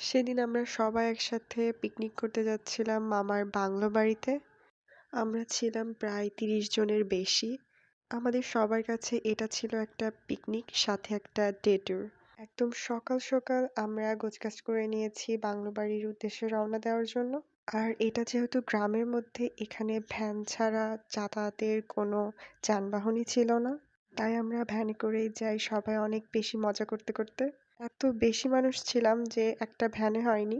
সেদিন আমরা সবাই একসাথে পিকনিক করতে যাচ্ছিলাম মামার বাংলো বাড়িতে। আমরা ছিলাম প্রায় ৩০ জনের বেশি। আমাদের সবার কাছে এটা ছিল একটা পিকনিক সাথে একটা ডে ট্যুর। একদম সকাল সকাল আমরা গোছগাছ করে নিয়েছি বাংলো বাড়ির উদ্দেশ্যে রওনা দেওয়ার জন্য। আর এটা যেহেতু গ্রামের মধ্যে এখানে ভ্যান ছাড়া যাতায়াতের কোনো যানবাহনই ছিল না। তাই আমরা ভ্যানে করেই যাই সবাই অনেক বেশি মজা করতে করতে। এত বেশি মানুষ ছিলাম যে একটা ভ্যানে হয়নি।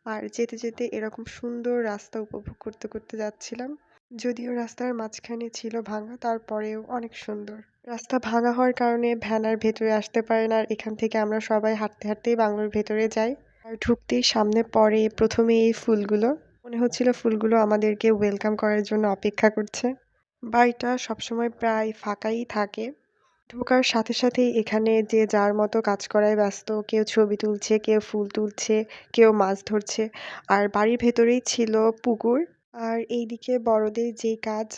আর যেতে যেতে এরকম সুন্দর রাস্তা উপভোগ করতে করতে যাচ্ছিলাম। যদিও রাস্তার মাঝখানে ছিল ভাঙা, তারপরেও অনেক সুন্দর। রাস্তা ভাঙা হওয়ার কারণে ভ্যান আর ভেতরে আসতে পারে না, আর এখান থেকে আমরা সবাই হাঁটতে হাঁটতেই বাংলোর ভেতরে যাই। আর ঢুকতেই সামনে পড়ে প্রথমে এই ফুলগুলো। মনে হচ্ছিল ফুলগুলো আমাদেরকে ওয়েলকাম করার জন্য অপেক্ষা করছে। বাড়িটা সবসময় প্রায় ফাঁকাই থাকে। ঢোকার সাথে সাথেই এখানে যে যার মতো কাজ করায় ব্যস্ত। কেউ ছবি তুলছে, কেউ ফুল তুলছে, কেউ মাছ ধরছে। আর বাড়ির ভেতরেই ছিল পুকুর। আর এইদিকে বড়দের যেই কাজ,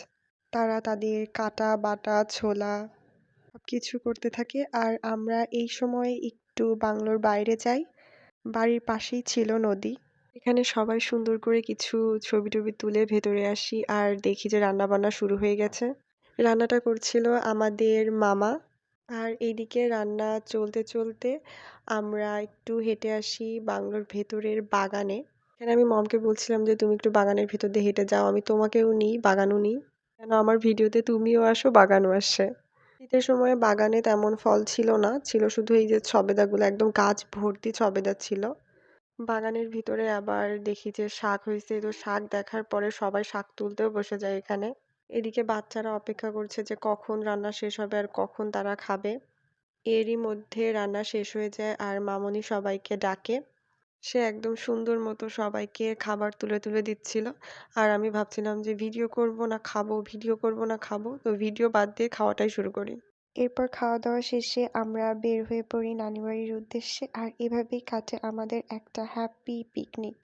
তারা তাদের কাটা বাটা ছোলা সবকিছু করতে থাকে। আর আমরা এই সময় একটু বাংলোর বাইরে যাই। বাড়ির পাশেই ছিল নদী। এখানে সবাই সুন্দর করে কিছু ছবি টবি তুলে ভেতরে আসি আর দেখি যে রান্না বান্না শুরু হয়ে গেছে। রান্নাটা করছিল আমাদের মামা। আর এইদিকে রান্না চলতে চলতে আমরা একটু হেঁটে আসি বাংলোর ভেতরের বাগানে। এখানে আমি মমকে বলছিলাম যে তুমি একটু বাগানের ভেতর দিয়ে হেঁটে যাও, আমি তোমাকেও নিই বাগানও নিই, কেন আমার ভিডিওতে তুমিও আসো বাগানও আসে। শীতের সময় বাগানে তেমন ফল ছিল না, ছিল শুধু এই যে সবেদাগুলো, একদম গাছ ভর্তি সবেদা ছিল। বাগানের ভিতরে আবার দেখি যে শাক হয়েছে, তো শাক দেখার পরে সবাই শাক তুলতেও বসে যায় এখানে। এদিকে বাচ্চারা অপেক্ষা করছে যে কখন রান্না শেষ হবে আর কখন তারা খাবে। এরই মধ্যে রান্না শেষ হয়ে যায় আর মামুনি সবাইকে ডাকে। সে একদম সুন্দর মতো সবাইকে খাবার তুলে তুলে দিচ্ছিল। আর আমি ভাবছিলাম যে ভিডিও করব না খাবো, ভিডিও করব না খাবো, তো ভিডিও বাদ দিয়ে খাওয়াটাই শুরু করি। এরপর খাওয়া দাওয়া শেষে আমরা বের হয়ে পড়ি নানি বাড়ির উদ্দেশ্যে। আর এভাবেই কাটে আমাদের একটা হ্যাপি পিকনিক।